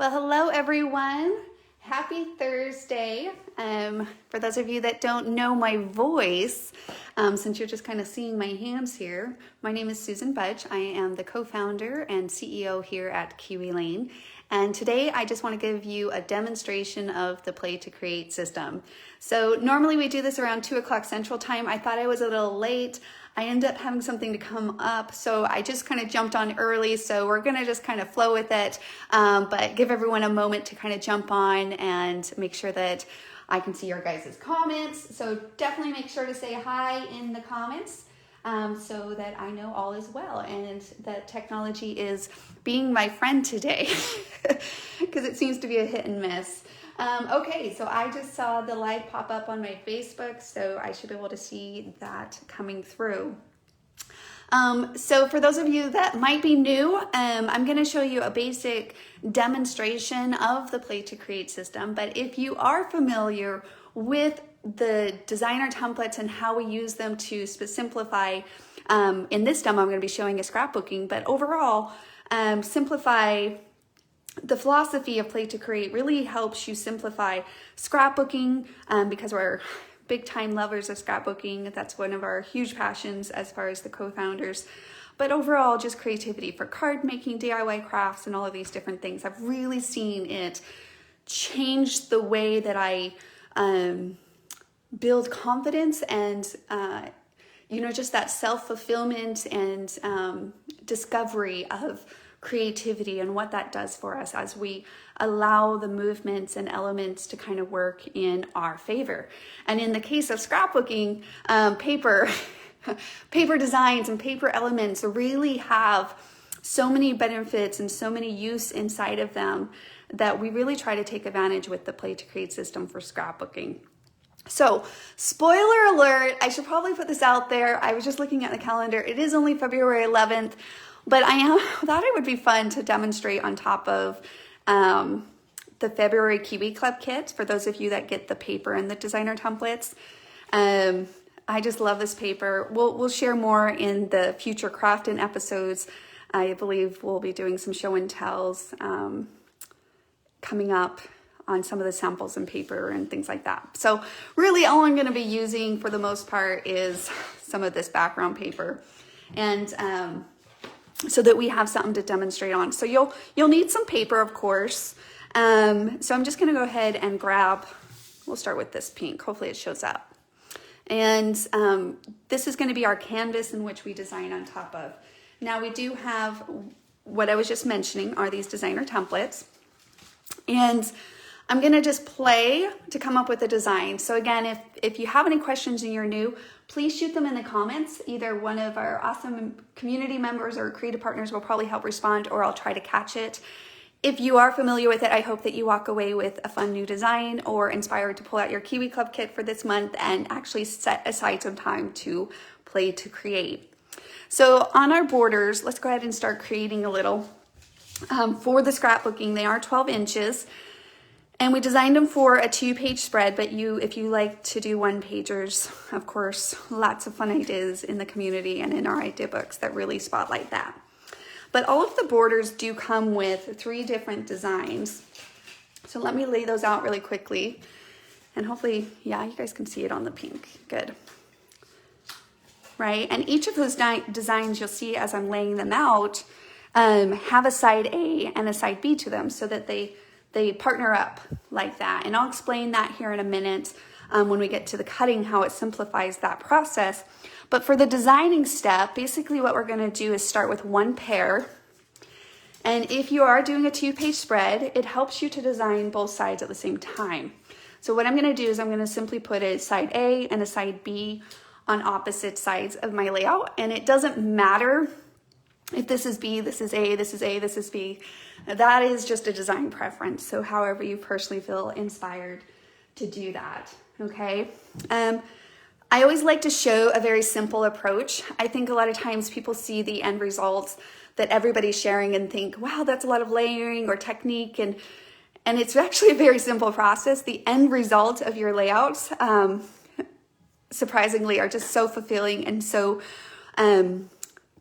Well, hello everyone. Happy Thursday. For those of you that don't know my voice, since you're just kind of seeing my hands here, my name is Susan Budge. I am the co-founder and CEO here at Kiwi Lane. And today I just want to give you a demonstration of the Play to Create system. So normally we do this around 2 o'clock Central Time. I thought I was a little late. I ended up having something to come up, so I just kind of jumped on early, so we're gonna just kind of flow with it, but give everyone a moment to kind of jump on and make sure that I can see your guys' comments. So definitely make sure to say hi in the comments so that I know all is well and that technology is being my friend today because it seems to be a hit and miss. Okay, so I just saw the live pop up on my Facebook, so I should be able to see that coming through. So for those of you that might be new, I'm going to show you a basic demonstration of the Play to Create system, but if you are familiar with the designer templates and how we use them to simplify, in this demo I'm going to be showing a scrapbooking, but overall simplify. The philosophy of Play to Create really helps you simplify scrapbooking because we're big time lovers of scrapbooking. That's one of our huge passions as far as the co-founders. But overall, just creativity for card making, DIY crafts, and all of these different things. I've really seen it change the way that I build confidence and just that self-fulfillment and discovery of creativity and what that does for us as we allow the movements and elements to kind of work in our favor. And in the case of scrapbooking, paper designs and paper elements really have so many benefits and so many use inside of them that we really try to take advantage with the Play to Create system for scrapbooking. So, spoiler alert, I should probably put this out there. I was just looking at the calendar. It is only February 11th. But I thought it would be fun to demonstrate on top of the February Kiwi Club kit for those of you that get the paper and the designer templates. I just love this paper. We'll share more in the future crafting episodes. I believe we'll be doing some show and tells coming up on some of the samples and paper and things like that. So really all I'm going to be using for the most part is some of this background paper. And so that we have something to demonstrate on. So you'll need some paper, of course. So I'm just gonna go ahead and grab, we'll start with this pink, hopefully it shows up. And this is gonna be our canvas in which we design on top of. Now we do have, what I was just mentioning are these designer templates. And I'm gonna just play to come up with a design. So again, if you have any questions and you're new, please shoot them in the comments. Either one of our awesome community members or creative partners will probably help respond, or I'll try to catch it. If you are familiar with it, I hope that you walk away with a fun new design or inspired to pull out your Kiwi Club kit for this month and actually set aside some time to Play to Create. So on our borders, let's go ahead and start creating a little. For the scrapbooking, they are 12 inches. And we designed them for a 2-page spread, but if you like to do 1-pagers, of course, lots of fun ideas in the community and in our idea books that really spotlight that. But all of the borders do come with 3 different designs. So let me lay those out really quickly. And hopefully, yeah, you guys can see it on the pink. Good. Right, and each of those designs you'll see as I'm laying them out have a side A and a side B to them so that they partner up like that. And I'll explain that here in a minute when we get to the cutting, how it simplifies that process. But for the designing step, basically what we're gonna do is start with 1 pair. And if you are doing a 2-page spread, it helps you to design both sides at the same time. So what I'm gonna do is I'm gonna simply put a side A and a side B on opposite sides of my layout. And it doesn't matter if this is B, this is A, this is A, this is B. That is just a design preference. So however you personally feel inspired to do that, okay? I always like to show a very simple approach. I think a lot of times people see the end results that everybody's sharing and think, wow, that's a lot of layering or technique. And it's actually a very simple process. The end result of your layouts, surprisingly, are just so fulfilling and so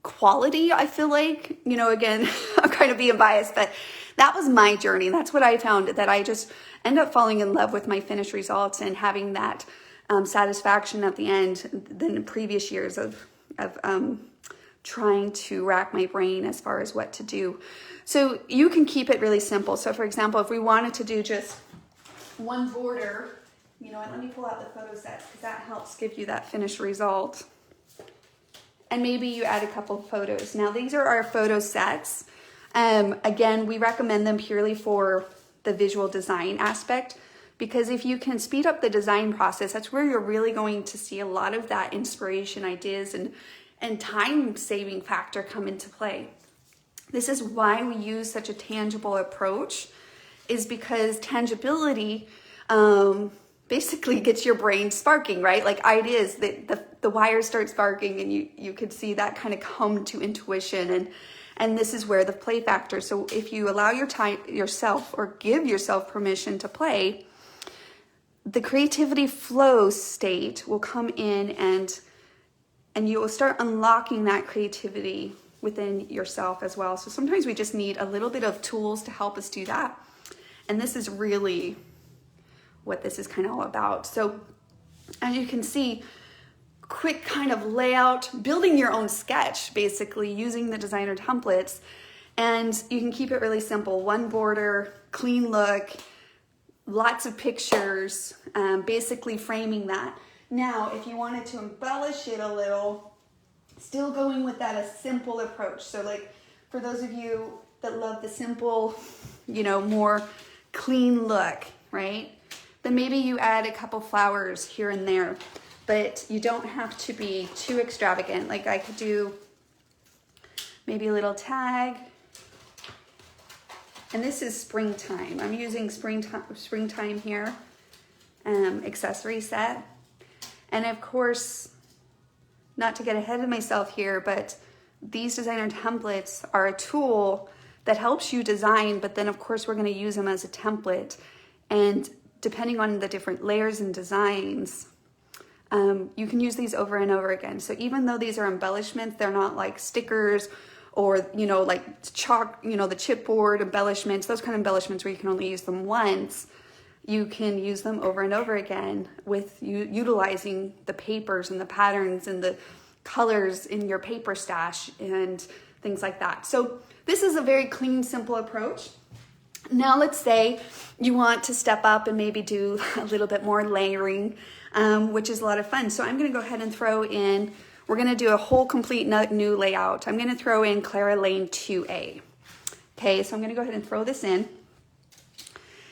quality, I feel like, again, I'm kind of being biased, but that was my journey. That's what I found, that I just end up falling in love with my finished results and having that satisfaction at the end than the previous years of trying to rack my brain as far as what to do. So you can keep it really simple. So for example, if we wanted to do just one border, you know what, let me pull out the photo sets because that helps give you that finished result. And maybe you add a couple photos. Now these are our photo sets. Again, we recommend them purely for the visual design aspect, because if you can speed up the design process, that's where you're really going to see a lot of that inspiration, ideas, and time saving factor come into play. This is why we use such a tangible approach, is because tangibility basically gets your brain sparking, right? Like ideas, the wires start sparking, and you could see that kind of come to intuition, and this is where the play factor. So if you allow yourself or give yourself permission to play, the creativity flow state will come in, and you will start unlocking that creativity within yourself as well. So sometimes we just need a little bit of tools to help us do that. And this is really what this is kind of all about. So as you can see, quick kind of layout, building your own sketch, basically using the designer templates. And you can keep it really simple. One border, clean look, lots of pictures, basically framing that. Now, if you wanted to embellish it a little, still going with that a simple approach. So like for those of you that love the simple, you know, more clean look, right? Then maybe you add a couple flowers here and there, but you don't have to be too extravagant. Like I could do maybe a little tag. And this is springtime. I'm using springtime here, accessory set. And of course, not to get ahead of myself here, but these designer templates are a tool that helps you design, but then of course we're gonna use them as a template. And depending on the different layers and designs, you can use these over and over again. So even though these are embellishments, they're not like stickers or, you know, like chalk, you know, the chipboard embellishments, those kind of embellishments where you can only use them once. You can use them over and over again with utilizing the papers and the patterns and the colors in your paper stash and things like that. So this is a very clean, simple approach. Now let's say you want to step up and maybe do a little bit more layering, which is a lot of fun. So I'm gonna go ahead and throw in, we're gonna do a whole complete new layout. I'm gonna throw in Kiwi Lane 2A. Okay, so I'm gonna go ahead and throw this in,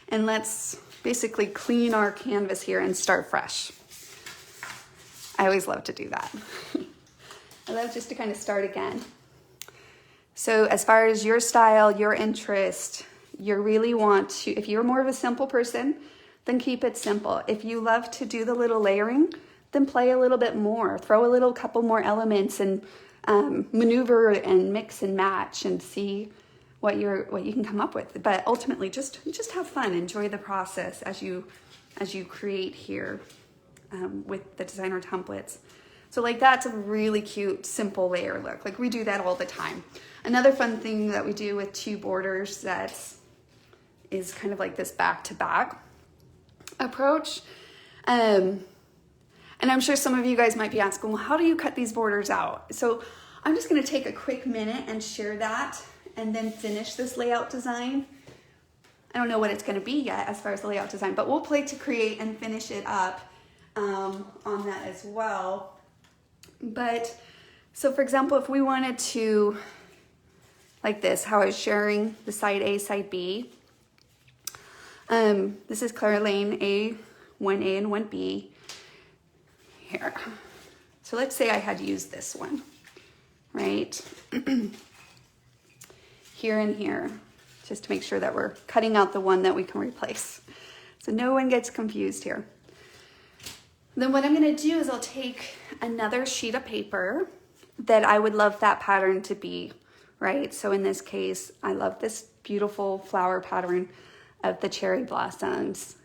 and let's basically clean our canvas here and start fresh. I always love to do that. I love just to kind of start again. So as far as your style, your interest, you really want to, if you're more of a simple person, then keep it simple. If you love to do the little layering, then play a little bit more. Throw a couple more elements and maneuver and mix and match and see what you can come up with. But ultimately, just have fun. Enjoy the process as you create here with the designer templates. So like that's a really cute, simple layer look. Like we do that all the time. Another fun thing that we do with two borders is kind of like this back-to-back approach. And I'm sure some of you guys might be asking, well, how do you cut these borders out? So I'm just gonna take a quick minute and share that and then finish this layout design. I don't know what it's gonna be yet as far as the layout design, but we'll play to create and finish it up on that as well. But so for example, if we wanted to, like this, how I was sharing the side A, side B. This is Kiwi Lane A, 1A and 1B here. So let's say I had used this one, right? Here and here, just to make sure that we're cutting out the one that we can replace. So no one gets confused here. Then what I'm gonna do is I'll take another sheet of paper that I would love that pattern to be, right? So in this case, I love this beautiful flower pattern of the cherry blossoms,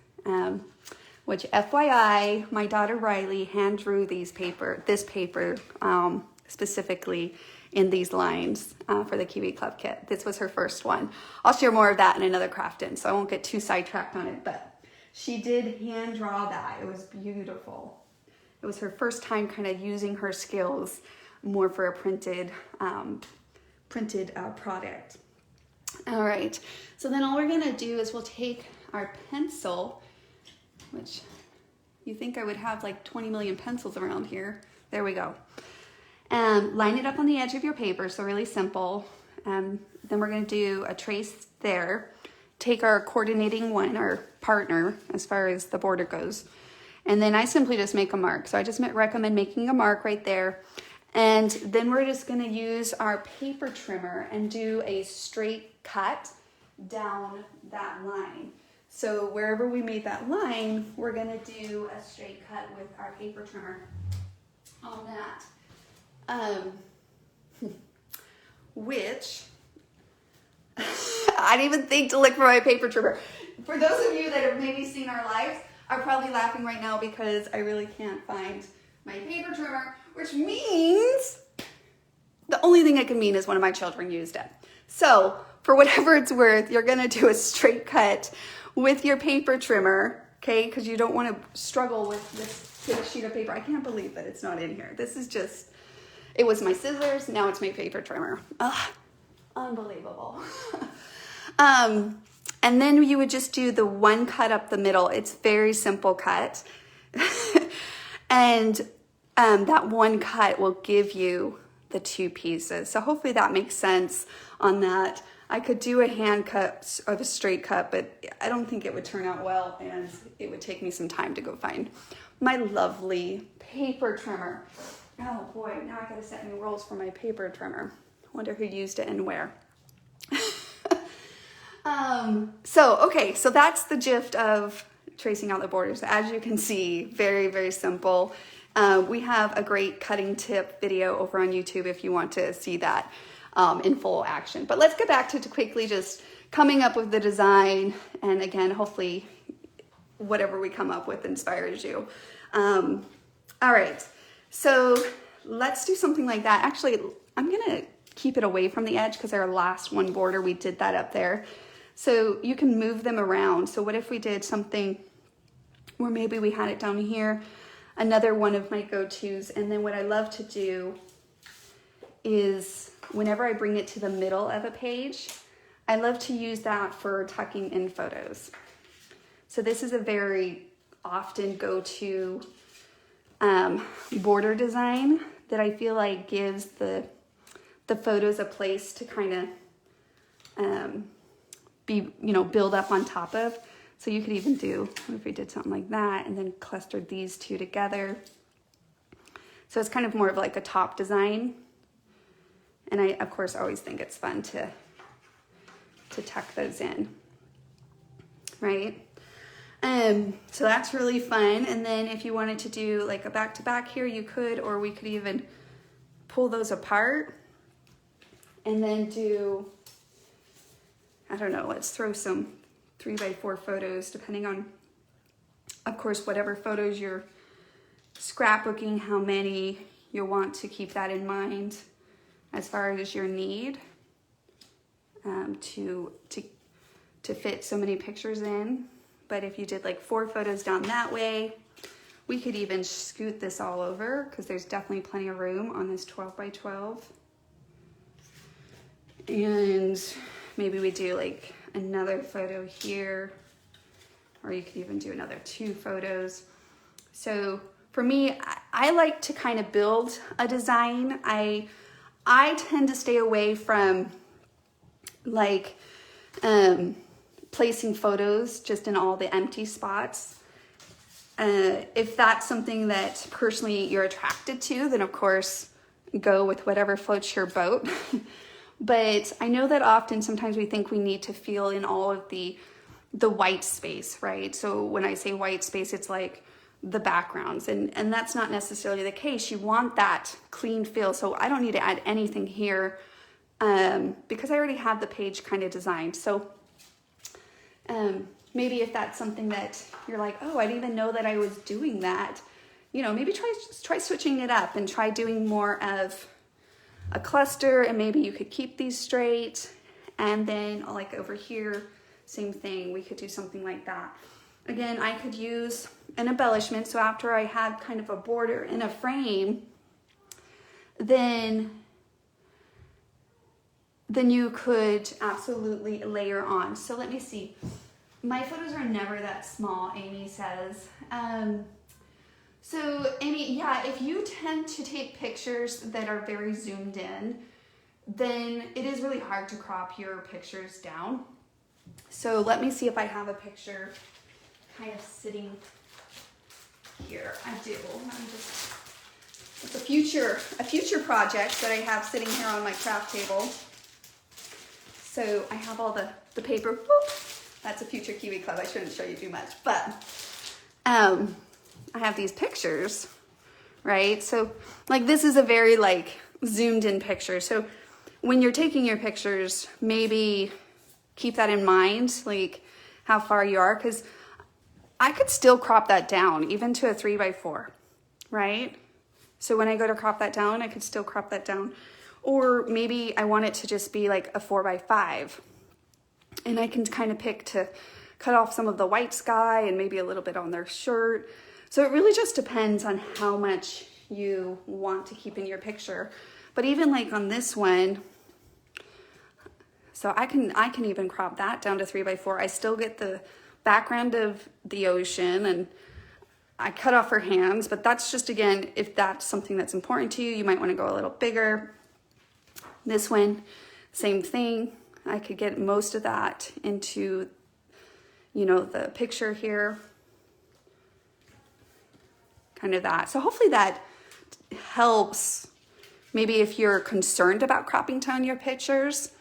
which FYI, my daughter Riley hand drew this paper specifically in these lines for the Kiwi Club kit. This was her first one. I'll share more of that in another craft in, so I won't get too sidetracked on it, but she did hand draw that. It was beautiful. It was her first time kind of using her skills more for a printed product. All right, so then all we're gonna do is we'll take our pencil, which you think I would have like 20 million pencils around here. There we go. Line it up on the edge of your paper, so really simple. Then we're gonna do a trace there. Take our coordinating one, our partner, as far as the border goes. And then I simply just make a mark. So I just recommend making a mark right there. And then we're just gonna use our paper trimmer and do a straight cut down that line. So wherever we made that line, we're gonna do a straight cut with our paper trimmer on that. Which, I didn't even think to look for my paper trimmer. For those of you that have maybe seen our lives, are probably laughing right now because I really can't find my paper trimmer, which means the only thing it can mean is one of my children used it. So for whatever it's worth, you're gonna do a straight cut with your paper trimmer, okay? Because you don't want to struggle with this big sheet of paper. I can't believe that it's not in here. This is just, it was my scissors, now it's my paper trimmer. Ugh, unbelievable. And then you would just do the one cut up the middle. It's very simple cut. And that one cut will give you the two pieces. So hopefully that makes sense on that. I could do a hand cut of a straight cut, but I don't think it would turn out well, and it would take me some time to go find my lovely paper trimmer. Oh boy, now I gotta set new rules for my paper trimmer. Wonder who used it and where. So that's the gist of tracing out the borders. As you can see, very, very simple. We have a great cutting tip video over on YouTube if you want to see that in full action. But let's get back to quickly just coming up with the design. And again, hopefully whatever we come up with inspires you. All right, so let's do something like that. Actually, I'm gonna keep it away from the edge because our last one border, we did that up there. So you can move them around. So what if we did something where maybe we had it down here, another one of my go-tos. And then what I love to do is whenever I bring it to the middle of a page, I love to use that for tucking in photos. So this is a very often go-to border design that I feel like gives the photos a place to kind of build up on top of. So you could even do, what if we did something like that and then clustered these two together. So it's kind of more of like a top design. And I, of course, always think it's fun to tuck those in, right? So that's really fun. And then if you wanted to do like a back-to-back here, you could, or we could even pull those apart and then do, I don't know, let's throw some 3x4 photos, depending on, of course, whatever photos you're scrapbooking, how many you want to keep that in mind as far as your need to fit so many pictures in. But if you did like 4 photos down that way, we could even scoot this all over because there's definitely plenty of room on this 12x12. And maybe we do like another photo here, or you could even do another 2 photos. So for me, I like to kind of build a design. I tend to stay away from like placing photos just in all the empty spots. If that's something that personally you're attracted to, then of course go with whatever floats your boat. But I know that often sometimes we think we need to fill in all of the white space, right? So when I say white space, it's like the backgrounds, and that's not necessarily the case. You want that clean feel. So I don't need to add anything here because I already have the page kind of designed. So maybe if that's something that you're like, oh, I didn't even know that I was doing that, maybe try switching it up and try doing more of a cluster, and maybe you could keep these straight. And then like over here, same thing, we could do something like that. Again, I could use an embellishment. So after I had kind of a border and a frame, then you could absolutely layer on. So let me see. My photos are never that small, Amy says. So Amy, yeah, if you tend to take pictures that are very zoomed in, then it is really hard to crop your pictures down. So let me see if I have a picture kind of sitting here. I do. It's a future project that I have sitting here on my craft table. So I have all the paper. Whoop, that's a future Kiwi Club. I shouldn't show you too much, but I have these pictures, right? So like this is a very like zoomed in picture. So when you're taking your pictures, maybe keep that in mind, like how far you are, because I could still crop that down even to a 3x4, right? So when I go to crop that down, I could still crop that down. Or maybe I want it to just be like a 4x5. And I can kind of pick to cut off some of the white sky and maybe a little bit on their shirt. So it really just depends on how much you want to keep in your picture. But even like on this one, so I can even crop that down to 3x4. I still get the background of the ocean, and I cut off her hands, but that's just, again, if that's something that's important to you, you might want to go a little bigger. This one, same thing. I could get most of that into, you know, the picture here. Kind of that. So hopefully that helps. Maybe if you're concerned about cropping down your pictures,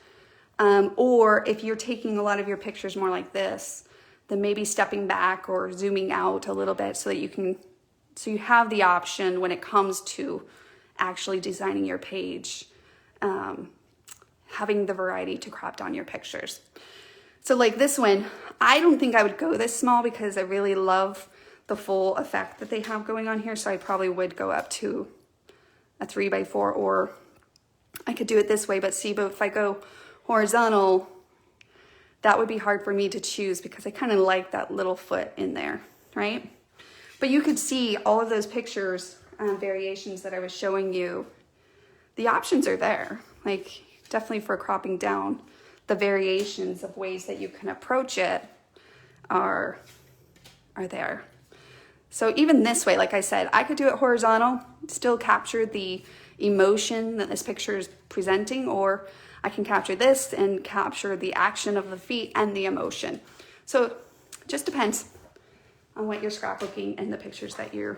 or if you're taking a lot of your pictures more like this, then maybe stepping back or zooming out a little bit so that you have the option when it comes to actually designing your page, having the variety to crop down your pictures. So like this one, I don't think I would go this small because I really love the full effect that they have going on here. So I probably would go up to a 3x4, or I could do it this way, but see, but if I go horizontal, that would be hard for me to choose because I kind of like that little foot in there, right? But you could see all of those pictures, variations that I was showing you. The options are there, like definitely for cropping down. The variations of ways that you can approach it are there. So even this way, like I said, I could do it horizontal, still capture the emotion that this picture is presenting, or I can capture this and capture the action of the feet and the emotion. So it just depends on what you're scrapbooking and the pictures that you're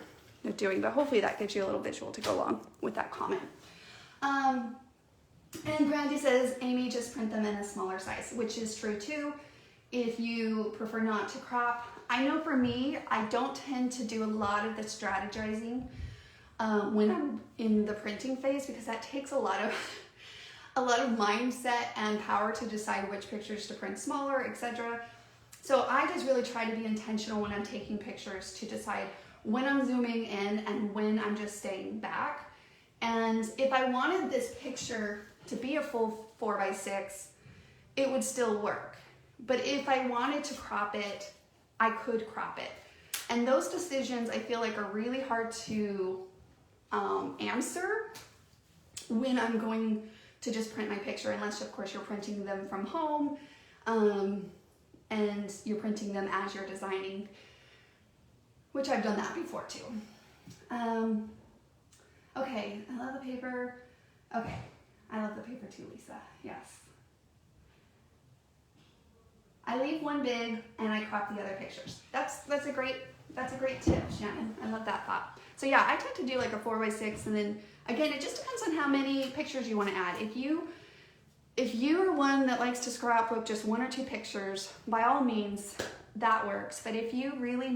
doing, but hopefully that gives you a little visual to go along with that comment. And Brandy says, Amy, just print them in a smaller size, which is true too. If you prefer not to crop, I know for me, I don't tend to do a lot of the strategizing when I'm in the printing phase, because that takes a lot of mindset and power to decide which pictures to print smaller, etc. So I just really try to be intentional when I'm taking pictures to decide when I'm zooming in and when I'm just staying back. And if I wanted this picture to be a full 4x6, it would still work. But if I wanted to crop it, I could crop it. And those decisions I feel like are really hard to answer when I'm going to just print my picture, unless of course you're printing them from home and you're printing them as you're designing, which I've done that before too. Okay, I love the paper. Okay, I love the paper too, Lisa, yes. I leave one big and I crop the other pictures. That's a great tip, Shannon. I love that thought. So yeah, I tend to do like a 4x6, and then again, it just depends on how many pictures you want to add. If you are one that likes to scrapbook just 1 or 2 pictures, by all means, that works. But if you really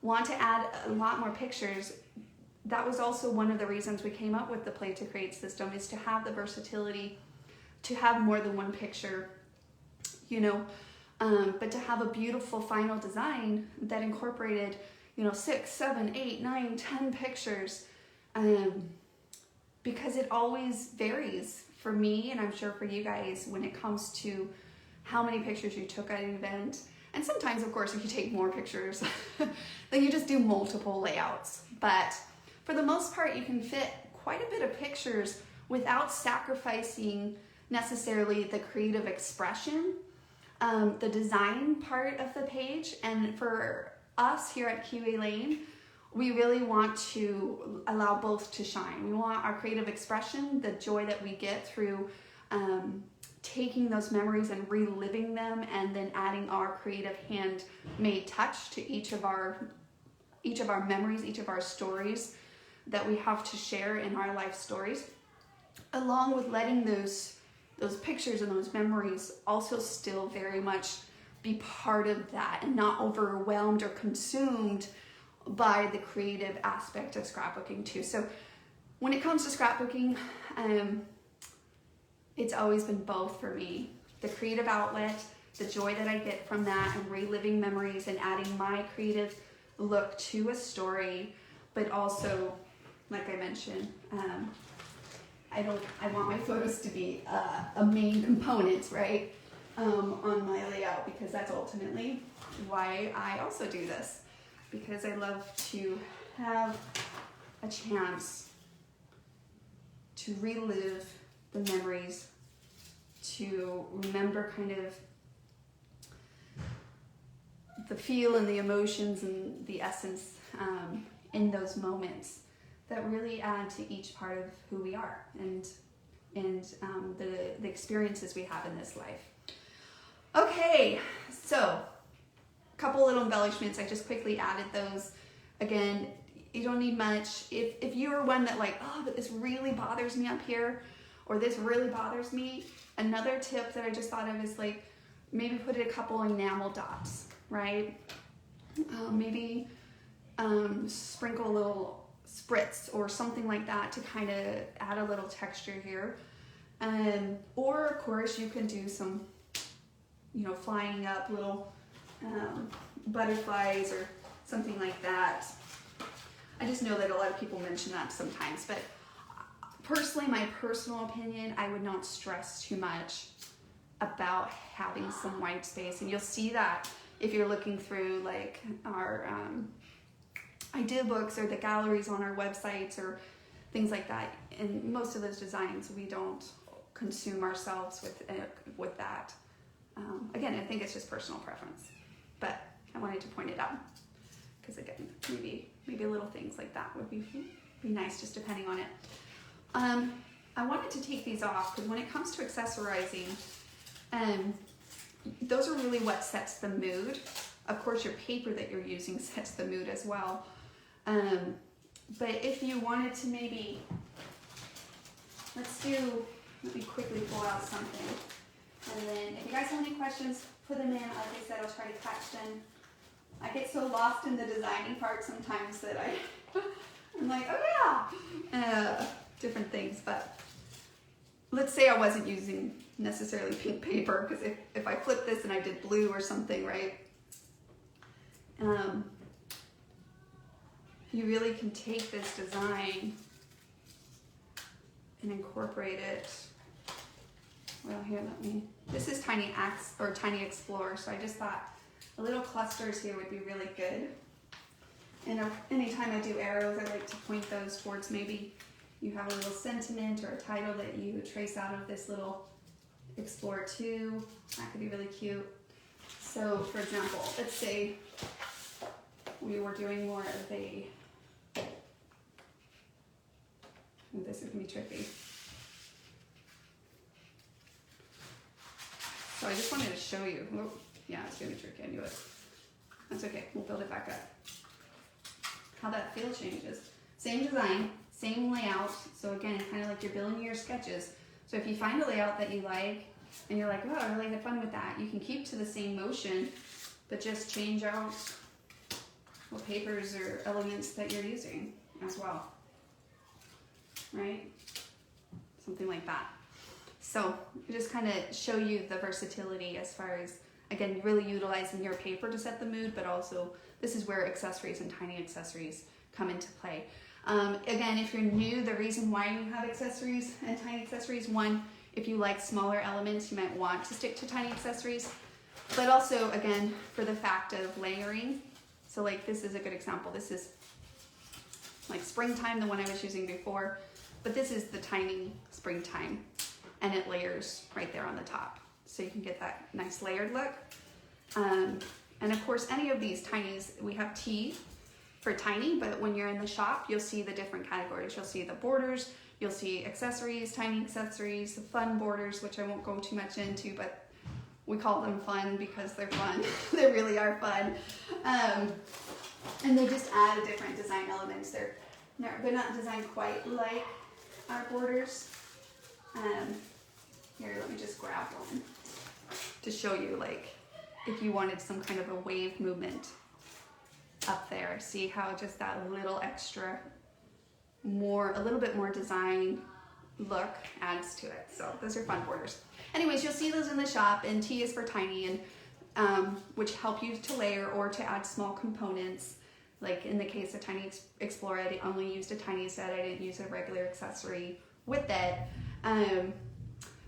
want to add a lot more pictures, that was also one of the reasons we came up with the Play to Create system, is to have the versatility to have more than one picture, you know, but to have a beautiful final design that incorporated, you know, 6, 7, 8, 9, 10 pictures, because it always varies for me, and I'm sure for you guys, when it comes to how many pictures you took at an event. And sometimes, of course, if you take more pictures, then you just do multiple layouts. But for the most part, you can fit quite a bit of pictures without sacrificing necessarily the creative expression, the design part of the page. And for us here at Kiwi Lane, we really want to allow both to shine. We want our creative expression, the joy that we get through taking those memories and reliving them, and then adding our creative handmade touch to each of our memories, each of our stories that we have to share in our life stories, along with letting those pictures and those memories also still very much be part of that and not overwhelmed or consumed by the creative aspect of scrapbooking too. So when it comes to scrapbooking, it's always been both for me. The creative outlet, the joy that I get from that, and reliving memories and adding my creative look to a story, but also, like I mentioned, I want my photos to be a main component, right, on my layout, because that's ultimately why I also do this, because I love to have a chance to relive the memories, to remember kind of the feel and the emotions and the essence in those moments that really add to each part of who we are and the experiences we have in this life. Okay, so a couple little embellishments. I just quickly added those. Again, you don't need much. If you are one that like, oh, but this really bothers me up here, or this really bothers me, another tip that I just thought of is like, maybe put a couple enamel dots, right? Maybe sprinkle a little spritz or something like that to kind of add a little texture here. Or of course you can do some, flying up little butterflies or something like that. I just know that a lot of people mention that sometimes, but personally, my personal opinion, I would not stress too much about having some white space. And you'll see that if you're looking through like our idea books or the galleries on our websites or things like that. In most of those designs, we don't consume ourselves with that. Again, I think it's just personal preference, but I wanted to point it out because again, maybe little things like that would be nice, just depending on it. I wanted to take these off because when it comes to accessorizing, those are really what sets the mood. Of course, your paper that you're using sets the mood as well. But if you wanted to maybe, let me quickly pull out something. And then if you guys have any questions, put them in. Like I said, I'll try to catch them. I get so lost in the designing part sometimes that I'm like, oh yeah, different things. But let's say I wasn't using necessarily pink paper, because if I flipped this and I did blue or something, right? You really can take this design and incorporate it. Well, here, this is Tiny Explorer, so I just thought the little clusters here would be really good. And anytime I do arrows, I like to point those towards maybe you have a little sentiment or a title that you trace out of this little Explorer 2. That could be really cute. So, for example, let's say we were doing more of a, this is going to be tricky. So I just wanted to show you. Oh, yeah, it's going to be tricky. I knew it. That's okay. We'll build it back up. How that feel changes. Same design, same layout. So again, kind of like you're building your sketches. So if you find a layout that you like and you're like, oh, I really had fun with that, you can keep to the same motion, but just change out what papers or elements that you're using as well. Right? Something like that. So just kind of show you the versatility as far as, again, really utilizing your paper to set the mood, but also this is where accessories and tiny accessories come into play. Again, if you're new, the reason why you have accessories and tiny accessories, one, if you like smaller elements, you might want to stick to tiny accessories, but also, again, for the fact of layering. So like this is a good example. This is like springtime, the one I was using before, but this is the tiny springtime, and it layers right there on the top. So you can get that nice layered look. And of course, any of these tinies, we have T for tiny, but when you're in the shop, you'll see the different categories. You'll see the borders, you'll see accessories, tiny accessories, the fun borders, which I won't go too much into, but we call them fun because they're fun. They really are fun. And they just add different design elements. They're not designed quite like our borders. Here, let me just grab one to show you, like, if you wanted some kind of a wave movement up there. See how just that little extra, a little bit more design look adds to it. So those are fun borders. Anyways, you'll see those in the shop, and T is for tiny, and which help you to layer or to add small components. Like in the case of Tiny Explorer, I only used a tiny set. I didn't use a regular accessory with it.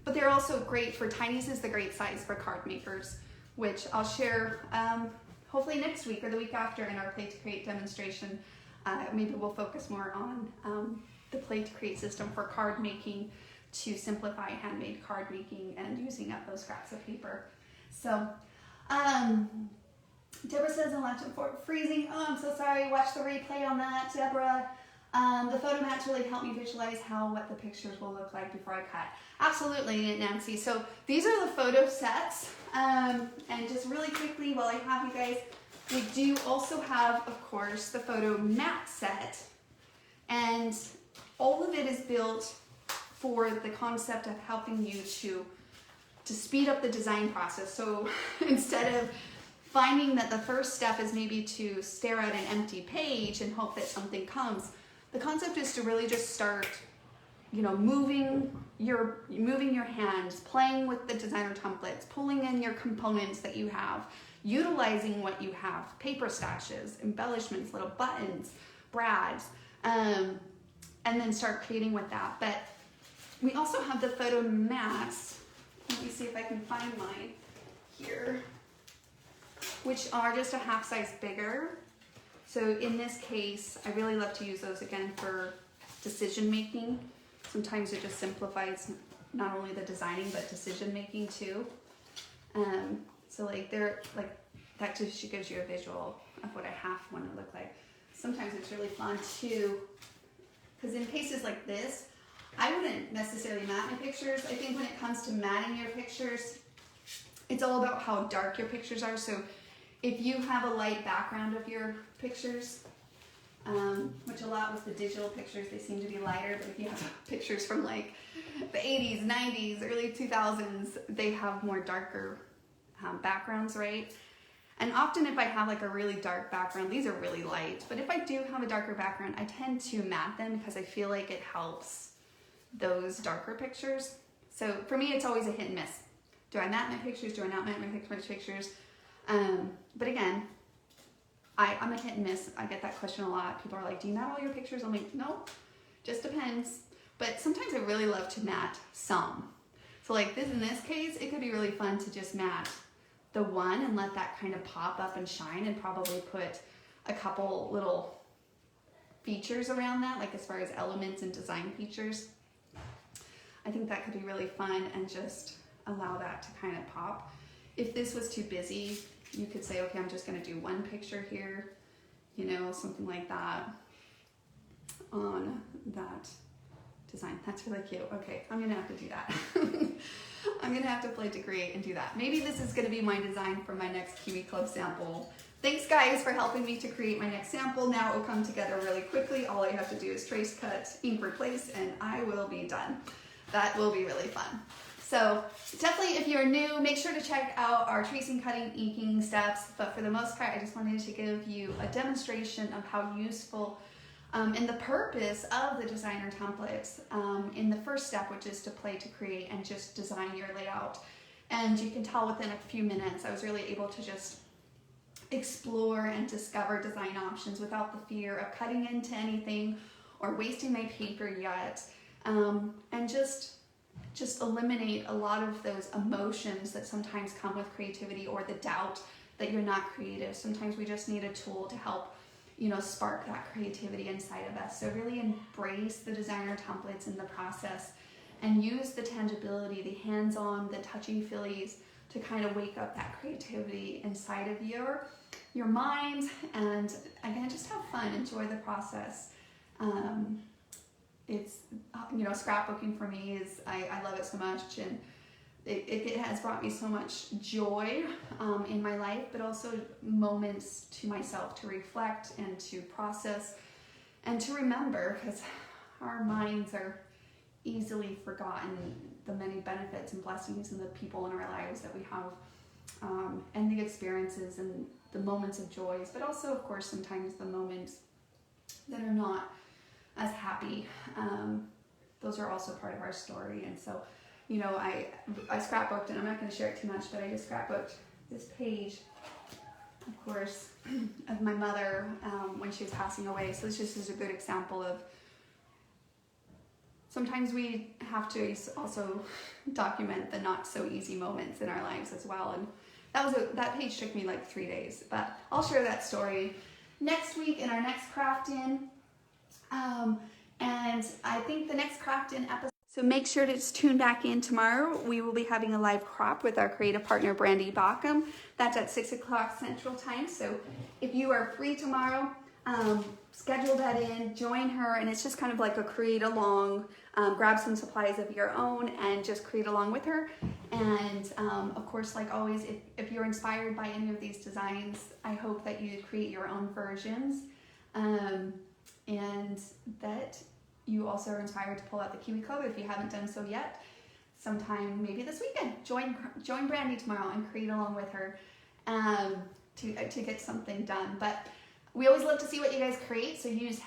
But they're also great for tinies. Is the great size for card makers, which I'll share hopefully next week or the week after in our Play to Create demonstration. Maybe we'll focus more on the Play to Create system for card making to simplify handmade card making and using up those scraps of paper. So, Deborah says, "I'm watching for freezing." Oh, I'm so sorry. Watch the replay on that, Deborah. The photo mats really help me visualize what the pictures will look like before I cut. Absolutely, Nancy. So these are the photo sets. And just really quickly, while I have you guys, we do also have, of course, the photo mat set. And all of it is built for the concept of helping you to speed up the design process. So instead of finding that the first step is maybe to stare at an empty page and hope that something comes, the concept is to really just start, moving your hands, playing with the designer templates, pulling in your components that you have, utilizing what you have, paper stashes, embellishments, little buttons, brads, and then start creating with that. But we also have the photo mats. Let me see if I can find mine here, which are just a half size bigger. So in this case, I really love to use those again for decision making. Sometimes it just simplifies not only the designing, but decision making too. So like that just gives you a visual of what a half one would look like. Sometimes it's really fun too, because in cases like this, I wouldn't necessarily mat my pictures. I think when it comes to matting your pictures, it's all about how dark your pictures are. So if you have a light background of your pictures, which a lot with the digital pictures, they seem to be lighter, but if you have pictures from like the 80s, 90s, early 2000s, they have more darker backgrounds, right? And often if I have like a really dark background, these are really light, but if I do have a darker background, I tend to mat them because I feel like it helps those darker pictures. So for me, it's always a hit and miss. Do I mat my pictures? Do I not mat my pictures? But again, I'm a hit and miss. I get that question a lot. People are like, do you mat all your pictures? I'm like, no, just depends. But sometimes I really love to mat some. So like this, in this case, it could be really fun to just mat the one and let that kind of pop up and shine, and probably put a couple little features around that, like as far as elements and design features. I think that could be really fun and just allow that to kind of pop. If this was too busy, you could say, okay, I'm just gonna do one picture here, something like that on that design. That's really cute. Okay, I'm gonna have to do that. I'm gonna have to Play to Create and do that. Maybe this is gonna be my design for my next Kiwi Club sample. Thanks guys for helping me to create my next sample. Now it will come together really quickly. All I have to do is trace, cut, ink, replace, and I will be done. That will be really fun. So definitely, if you're new, make sure to check out our tracing, cutting, inking steps. But for the most part, I just wanted to give you a demonstration of how useful and the purpose of the designer templates in the first step, which is to Play to Create and just design your layout. And you can tell within a few minutes, I was really able to just explore and discover design options without the fear of cutting into anything or wasting my paper yet, and just eliminate a lot of those emotions that sometimes come with creativity, or the doubt that you're not creative. Sometimes we just need a tool to help, you know, spark that creativity inside of us. So really embrace the designer templates in the process and use the tangibility, the hands-on, the touchy-feelies to kind of wake up that creativity inside of your mind. And again, just have fun, enjoy the process. It's, you know, scrapbooking for me is, I love it so much, and it has brought me so much joy in my life, but also moments to myself to reflect and to process and to remember, because our minds are easily forgotten, the many benefits and blessings and the people in our lives that we have, and the experiences and the moments of joys, but also, of course, sometimes the moments that are not as happy. Those are also part of our story. And so, you know, I scrapbooked, and I'm not going to share it too much, but I just scrapbooked this page, of course, of my mother when she was passing away. So this just is a good example of sometimes we have to also document the not so easy moments in our lives as well. And that page took me like 3 days, but I'll share that story next week in our next craft in. And I think the next craft in episode. So make sure to tune back in tomorrow. We will be having a live crop with our creative partner, Brandy Bauckham. That's at 6 o'clock Central Time. So if you are free tomorrow, schedule that in, join her, and it's just kind of like a create along, grab some supplies of your own and just create along with her. And of course, like always, if you're inspired by any of these designs, I hope that you create your own versions, and that you also are inspired to pull out the Kiwi Code if you haven't done so yet. Sometime maybe this weekend, join Brandy tomorrow and create along with her to get something done. But we always love to see what you guys create, so use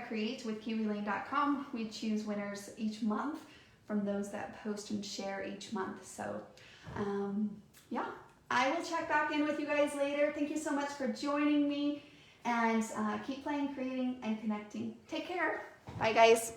#create with kiwilane.com. We choose winners each month from those that post and share each month. So yeah, I will check back in with you guys later. Thank you so much for joining me, and keep playing, creating, and connecting. Take care. Bye, guys.